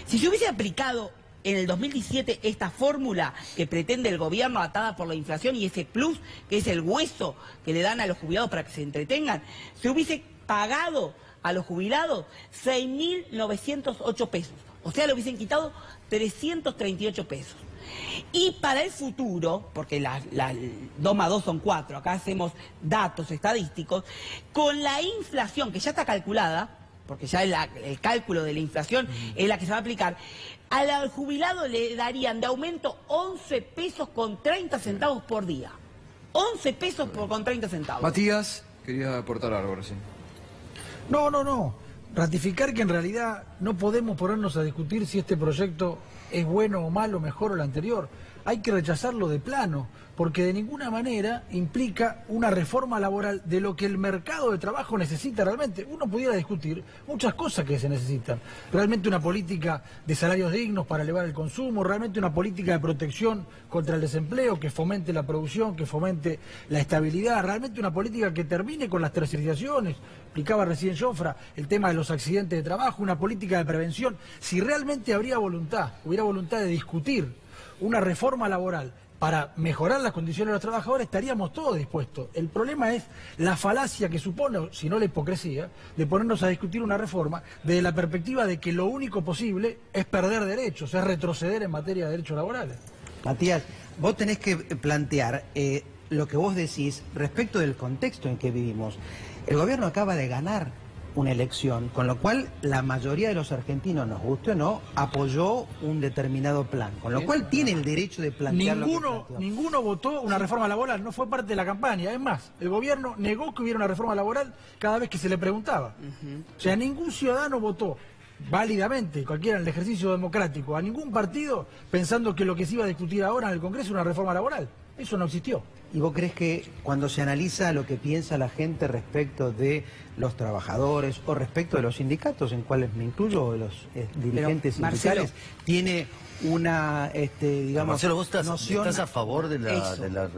S4: Si se hubiese aplicado en el 2017 esta fórmula que pretende el gobierno atada por la inflación y ese plus, que es el hueso que le dan a los jubilados para que se entretengan, se hubiese pagado a los jubilados 6.908 pesos. O sea, le hubiesen quitado 338 pesos. Y para el futuro, porque las 2 más 2 son 4, acá hacemos datos estadísticos, con la inflación que ya está calculada, porque ya el cálculo de la inflación es la que se va a aplicar, al jubilado le darían de aumento 11 pesos con 30 centavos por día. 11 pesos con 30 centavos.
S1: Matías, quería aportar algo recién.
S7: No. Ratificar que en realidad no podemos ponernos a discutir si este proyecto es bueno o malo, mejor o el anterior. Hay que rechazarlo de plano, porque de ninguna manera implica una reforma laboral de lo que el mercado de trabajo necesita realmente. Uno pudiera discutir muchas cosas que se necesitan. Realmente una política de salarios dignos para elevar el consumo, realmente una política de protección contra el desempleo, que fomente la producción, que fomente la estabilidad, realmente una política que termine con las tercerizaciones. Explicaba recién Jofra el tema de los accidentes de trabajo, una política de prevención. Si realmente hubiera voluntad de discutir una reforma laboral para mejorar las condiciones de los trabajadores, estaríamos todos dispuestos. El problema es la falacia que supone, si no la hipocresía, de ponernos a discutir una reforma desde la perspectiva de que lo único posible es perder derechos, es retroceder en materia de derechos laborales.
S3: Matías, vos tenés que plantear lo que vos decís respecto del contexto en que vivimos. El gobierno acaba de ganar una elección, con lo cual la mayoría de los argentinos, nos guste o no, apoyó un determinado plan, con lo cual tiene el derecho de plantear
S7: Ninguno votó una reforma laboral, no fue parte de la campaña. Es más, el gobierno negó que hubiera una reforma laboral cada vez que se le preguntaba. O sea, ningún ciudadano votó válidamente, cualquiera en el ejercicio democrático, a ningún partido pensando que lo que se iba a discutir ahora en el Congreso era una reforma laboral. Eso no existió.
S3: ¿Y vos crees que cuando se analiza lo que piensa la gente respecto de los trabajadores o respecto de los sindicatos, en cuales me incluyo, de los dirigentes sindicales, tiene una, digamos,
S5: Marcelo, vos
S3: noción...
S5: estás a favor de la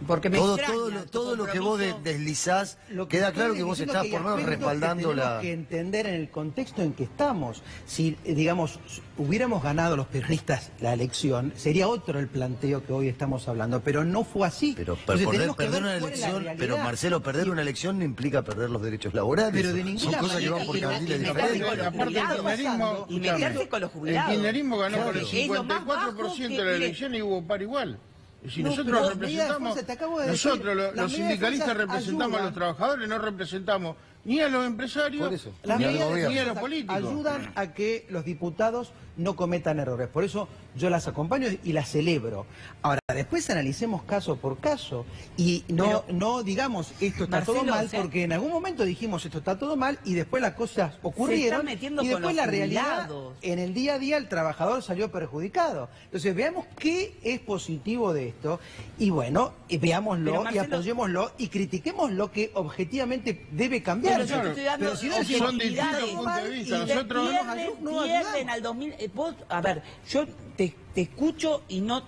S5: porque
S4: me
S5: todo lo que vos deslizás, queda claro que vos estás por lo menos respaldando la...
S3: Tenemos que entender en el contexto en que estamos. Si, digamos, hubiéramos ganado los peronistas la elección, sería otro el planteo que hoy estamos hablando, pero no fue así.
S5: Pero perder una elección, pero Marcelo, perder una elección no implica perder los derechos laborales.
S3: Pero de ninguna
S5: son cosas que van por carriles diferentes.
S6: Aparte
S4: y meterse con los jubilados.
S6: El kirchnerismo ganó por el 54% de la elección y hubo par igual. Si nosotros representamos, los sindicalistas representamos a los trabajadores, no representamos ni a los empresarios ni a los políticos.
S3: Ayudan a que los diputados no cometan errores. Por eso yo las acompaño y las celebro. Ahora, después analicemos caso por caso y no digamos esto está todo mal, porque en algún momento dijimos esto está todo mal y después las cosas ocurrieron y después la realidad, en el día a día el trabajador salió perjudicado. Entonces veamos qué es positivo de esto y bueno, veámoslo y apoyémoslo y critiquemos lo que objetivamente debe cambiar.
S4: Pero yo te estoy dando
S6: son distintos puntos de vista. Nosotros
S4: pierden al 2000. Vos, a ver, yo te escucho y no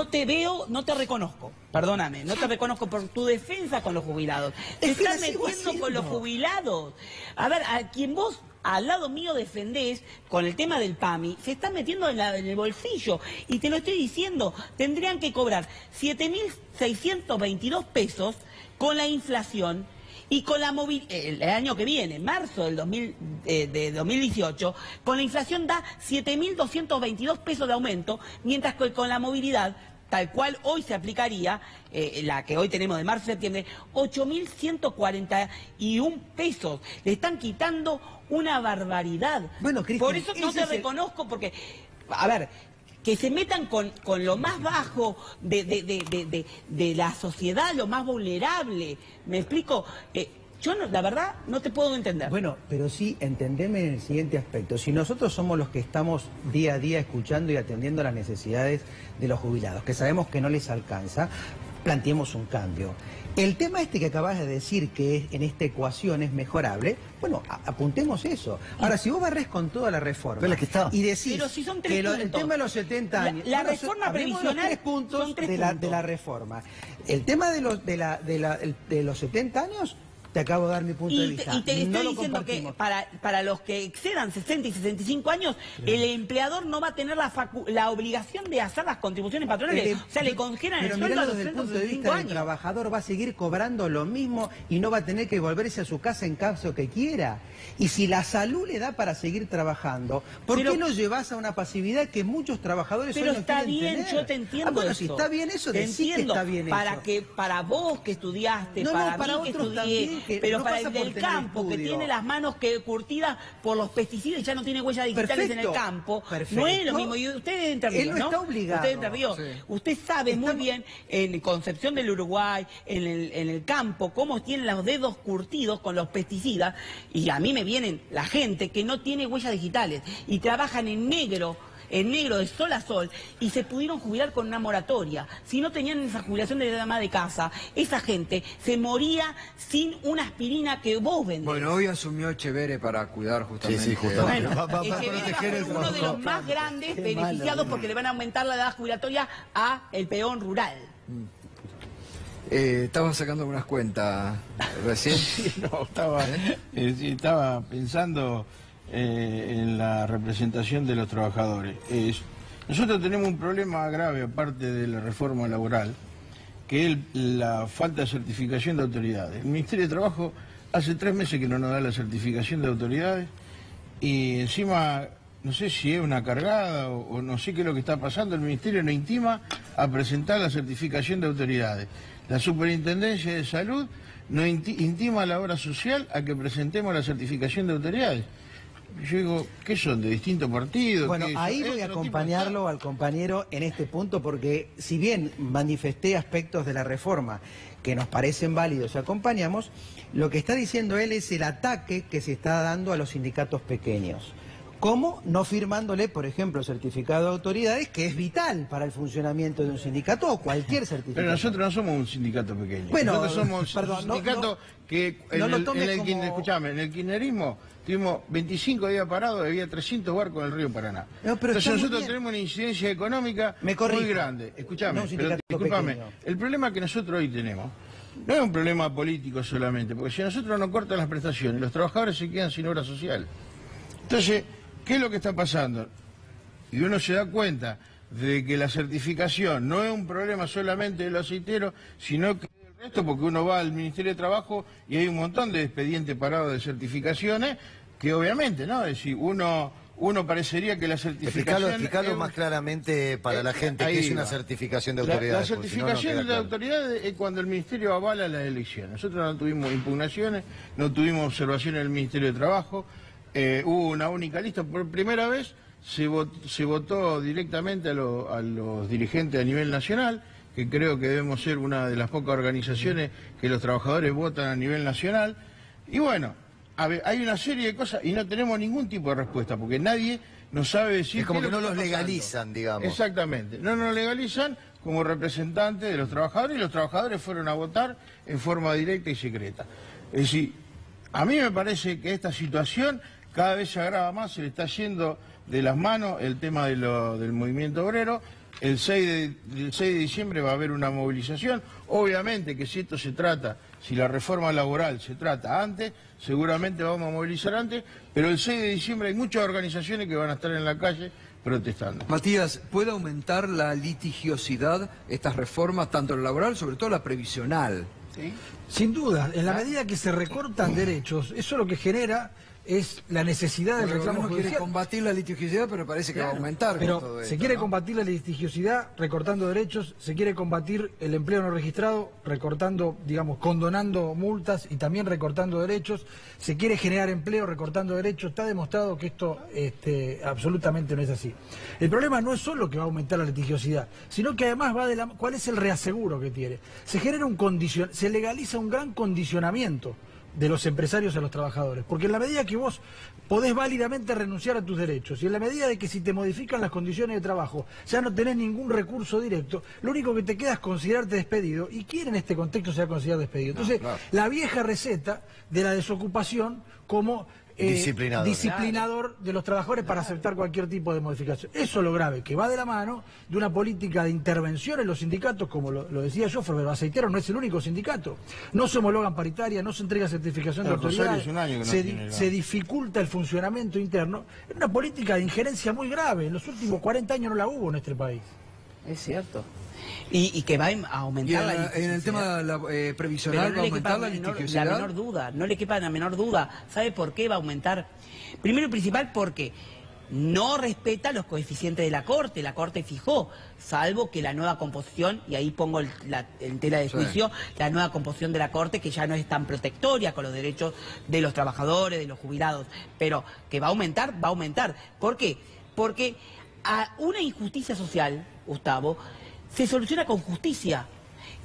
S4: te veo, no te reconozco. Perdóname, no te reconozco por tu defensa con los jubilados. Te estás metiendo con los jubilados. A ver, a quien vos al lado mío defendés con el tema del PAMI, se está metiendo en el bolsillo. Y te lo estoy diciendo, tendrían que cobrar 7.622 pesos con la inflación. Y con la el año que viene, marzo del 2018, con la inflación da 7.222 pesos de aumento, mientras que con la movilidad, tal cual hoy se aplicaría, la que hoy tenemos de marzo a septiembre, 8.141 pesos. Le están quitando una barbaridad.
S3: Bueno, Cristian,
S4: por eso no te reconozco, porque, a ver, que se metan con lo más bajo de la sociedad, lo más vulnerable. ¿Me explico? Yo, la verdad, no te puedo entender.
S3: Bueno, pero sí, entendeme en el siguiente aspecto. Si nosotros somos los que estamos día a día escuchando y atendiendo las necesidades de los jubilados, que sabemos que no les alcanza, planteemos un cambio. El tema que acabas de decir, que en esta ecuación es mejorable, bueno, apuntemos eso. Ahora, si vos barres con toda la reforma y decís que el tema de los 70 años...
S4: La reforma previsional
S3: los 3 puntos de la reforma. El tema de los 70 años... te acabo de dar mi punto de vista.
S4: Y te
S3: no
S4: estoy diciendo que para los que excedan 60 y 65 años, el empleador no va a tener la obligación de hacer las contribuciones patronales. O sea, le congelan el sueldo a los 60 y 65 años. Pero desde el punto de vista del
S3: trabajador va a seguir cobrando lo mismo y no va a tener que volverse a su casa en caso que quiera. Y si la salud le da para seguir trabajando, ¿por qué no llevas a una pasividad que muchos trabajadores hoy no quieren tener?
S4: Pero está bien, yo te entiendo
S3: bueno,
S4: eso.
S3: si está bien eso, decí que está bien eso.
S4: Para vos que estudiaste, para mí que estudié, pero no para el del campo, que tiene las manos curtidas por los pesticidas y ya no tiene huellas digitales en el campo, no es lo mismo. Y usted de Entre Ríos,
S3: él no está obligado.
S4: Usted de Entre Ríos, usted sabe muy bien, en Concepción del Uruguay, en el campo, cómo tienen los dedos curtidos con los pesticidas, y a mí me vienen la gente que no tiene huellas digitales y trabajan en negro de sol a sol, y se pudieron jubilar con una moratoria. Si no tenían esa jubilación de dama de casa, esa gente se moría sin una aspirina que vos vendés.
S1: Bueno, hoy asumió Echeverre para cuidar justamente.
S5: Sí, justamente.
S4: Bueno, Echeverre va a ser uno de los más grandes beneficiados porque le van a aumentar la edad jubilatoria a el peón rural.
S1: Estaba sacando algunas cuentas recién.
S6: Sí, no, estaba pensando en la representación de los trabajadores. Nosotros tenemos un problema grave, aparte de la reforma laboral, que es la falta de certificación de autoridades. El Ministerio de Trabajo hace 3 meses que no nos da la certificación de autoridades, y encima, no sé si es una cargada o no sé qué es lo que está pasando, el Ministerio nos intima a presentar la certificación de autoridades. La Superintendencia de Salud nos intima a la obra social a que presentemos la certificación de autoridades. Yo digo, ¿qué son? ¿De distintos partidos?
S3: Bueno, ahí voy a acompañarlo al compañero en este punto, porque si bien manifesté aspectos de la reforma que nos parecen válidos y acompañamos, lo que está diciendo él es el ataque que se está dando a los sindicatos pequeños. ¿Cómo? No firmándole, por ejemplo, certificado de autoridades, que es vital para el funcionamiento de un sindicato o cualquier certificado.
S6: Pero nosotros no somos un sindicato pequeño.
S3: Bueno,
S6: nosotros somos un sindicato que en el kirchnerismo tuvimos 25 días parados, había 300 barcos en el río Paraná.
S3: No,
S6: entonces nosotros tenemos una incidencia económica muy grande. Escuchame, pero discúlpame. El problema que nosotros hoy tenemos no es un problema político solamente, porque si nosotros nos cortan las prestaciones, los trabajadores se quedan sin obra social. Entonces, ¿qué es lo que está pasando? Y uno se da cuenta de que la certificación no es un problema solamente de los aceiteros, sino que del resto, porque uno va al Ministerio de Trabajo y hay un montón de expedientes parados de certificaciones, que obviamente, ¿no? Es decir, uno parecería que la certificación...
S5: Explicarlo más claramente para la gente, ¿qué es una certificación de autoridades?
S6: La certificación de autoridades es cuando el Ministerio avala las elecciones. Nosotros no tuvimos impugnaciones, no tuvimos observaciones del Ministerio de Trabajo. Hubo una única lista. Por primera vez se votó directamente a los dirigentes a nivel nacional, que creo que debemos ser una de las pocas organizaciones que los trabajadores votan a nivel nacional. Y bueno, hay una serie de cosas y no tenemos ningún tipo de respuesta, porque nadie nos sabe decir...
S5: Es como que no los legalizan, digamos.
S6: Exactamente, no nos legalizan como representantes de los trabajadores, y los trabajadores fueron a votar en forma directa y secreta. Es decir, a mí me parece que esta situación cada vez se agrava más, se le está yendo de las manos el tema del movimiento obrero. El 6 de diciembre va a haber una movilización. Obviamente que si esto se trata, si la reforma laboral se trata antes, seguramente vamos a movilizar antes, pero el 6 de diciembre hay muchas organizaciones que van a estar en la calle protestando.
S1: Matías, ¿puede aumentar la litigiosidad estas reformas, tanto la laboral, sobre todo la previsional?
S7: ¿Sí? Sin duda, en la medida que se recortan derechos, eso lo que genera es la necesidad del reclamo judicial.
S1: Quiere combatir la litigiosidad, pero parece que va a aumentar.
S7: Pero
S1: todo
S7: se
S1: esto,
S7: quiere
S1: ¿no?
S7: combatir la litigiosidad recortando derechos, se quiere combatir el empleo no registrado recortando, digamos, condonando multas y también recortando derechos, se quiere generar empleo recortando derechos. Está demostrado que esto absolutamente no es así. El problema no es solo que va a aumentar la litigiosidad, sino que además va de ¿cuál es el reaseguro que tiene? Se genera se legaliza un gran condicionamiento de los empresarios a los trabajadores, porque en la medida que vos podés válidamente renunciar a tus derechos y en la medida de que si te modifican las condiciones de trabajo ya no tenés ningún recurso directo, lo único que te queda es considerarte despedido. ¿Y quién en este contexto se va a considerar despedido? Entonces, la vieja receta de la desocupación como disciplinador
S3: claro,
S7: de los trabajadores para aceptar cualquier tipo de modificación. Eso es lo grave, que va de la mano de una política de intervención en los sindicatos, como lo decía yo, pero Aceitero no es el único sindicato. No se homologan paritarias, no se entrega certificación de autoridad, se dificulta el funcionamiento interno. Es una política de injerencia muy grave. En los últimos 40 años no la hubo en este país.
S4: Es cierto. Y que va a aumentar la litigiosidad.
S1: En el tema previsional va a aumentar la litigiosidad.
S4: La menor duda, no le quepa la menor duda. ¿Sabe por qué va a aumentar? Primero y principal porque no respeta los coeficientes de la Corte. La Corte fijó, salvo que la nueva composición, y ahí pongo en tela de juicio, la nueva composición de la Corte, que ya no es tan protectoria con los derechos de los trabajadores, de los jubilados, pero que va a aumentar, va a aumentar. ¿Por qué? Porque a una injusticia social, Gustavo, se soluciona con justicia.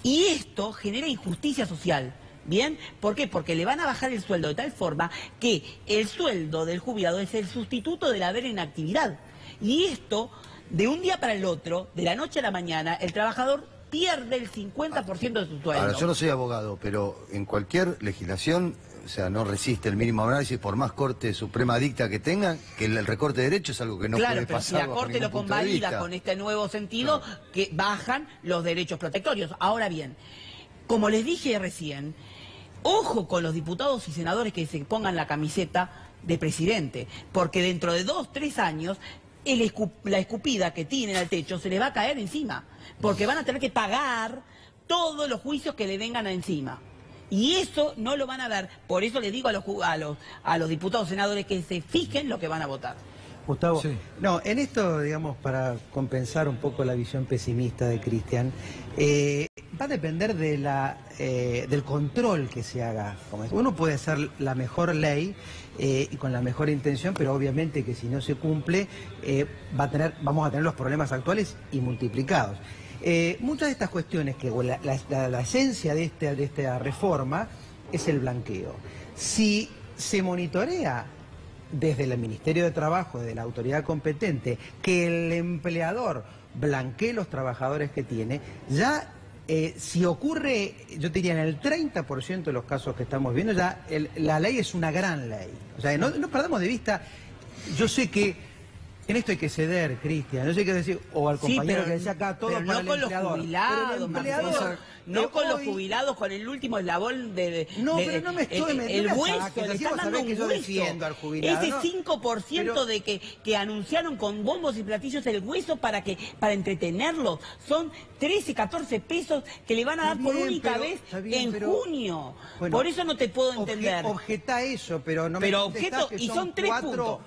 S4: Y esto genera injusticia social. ¿Bien? ¿Por qué? Porque le van a bajar el sueldo de tal forma que el sueldo del jubilado es el sustituto del haber en actividad. Y esto, de un día para el otro, de la noche a la mañana, el trabajador pierde el 50% de su sueldo.
S5: Ahora, yo no soy abogado, pero en cualquier legislación, o sea, no resiste el mínimo análisis, por más Corte Suprema dicta que tenga, que el recorte de derechos es algo que no puede pasar.
S4: Claro, pero si la Corte lo convalida con este nuevo sentido, que bajan los derechos protectorios. Ahora bien, como les dije recién, ojo con los diputados y senadores que se pongan la camiseta de presidente, porque dentro de 2, 3 años la escupida que tienen al techo se les va a caer encima, porque van a tener que pagar todos los juicios que le vengan encima. Y eso no lo van a ver. Por eso les digo a los diputados y senadores que se fijen lo que van a votar.
S3: Gustavo, no, en esto, digamos, para compensar un poco la visión pesimista de Cristian, va a depender de del control que se haga. Uno puede hacer la mejor ley y con la mejor intención, pero obviamente que si no se cumple, vamos a tener los problemas actuales y multiplicados. Muchas de estas cuestiones, que la esencia de esta reforma es el blanqueo. Si se monitorea desde el Ministerio de Trabajo, desde la autoridad competente, que el empleador blanquee los trabajadores que tiene, ya si ocurre, yo te diría, en el 30% de los casos que estamos viendo, ya la ley es una gran ley. O sea, no perdamos de vista, yo sé que en esto hay que ceder, Cristian, no sé qué decir, o al compañero que decía acá, todo para el empleador.
S4: No con los jubilados, con el último eslabón de
S3: pero no me estoy
S4: el hueso, le están dando un
S3: yo defiendo al jubilado.
S4: Ese 5% de que anunciaron con bombos y platillos el hueso para entretenerlos, son 13, 14 pesos que le van a dar por única vez en junio. Bueno, por eso no te puedo entender.
S3: Objeta eso, pero no me
S4: objeto, y son 3 puntos.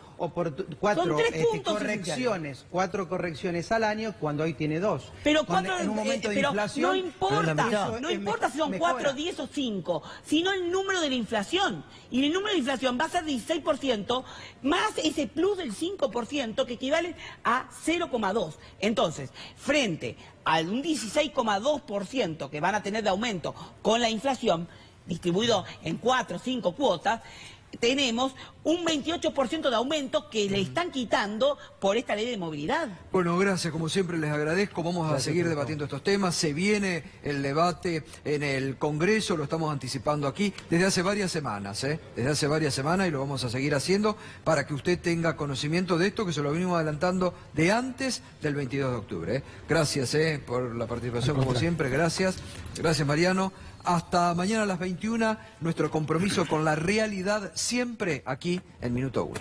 S3: Cuatro correcciones al año cuando hoy tiene 2.
S4: Pero
S3: en un momento de inflación,
S4: no importa si son 4, 10 o 5, sino el número de la inflación. Y el número de inflación va a ser 16% más ese plus del 5% que equivale a 0,2. Entonces, frente a un 16,2% que van a tener de aumento con la inflación, distribuido en 4 o 5 cuotas, tenemos un 28% de aumento que le están quitando por esta ley de movilidad.
S1: Bueno, gracias, como siempre les agradezco. Vamos a seguir debatiendo estos temas. Se viene el debate en el Congreso, lo estamos anticipando aquí desde hace varias semanas, desde hace varias semanas, y lo vamos a seguir haciendo para que usted tenga conocimiento de esto, que se lo venimos adelantando de antes del 22 de octubre. Gracias por la participación, como siempre, gracias. Gracias, Mariano. Hasta mañana a las 21, nuestro compromiso con la realidad siempre aquí en Minuto 1.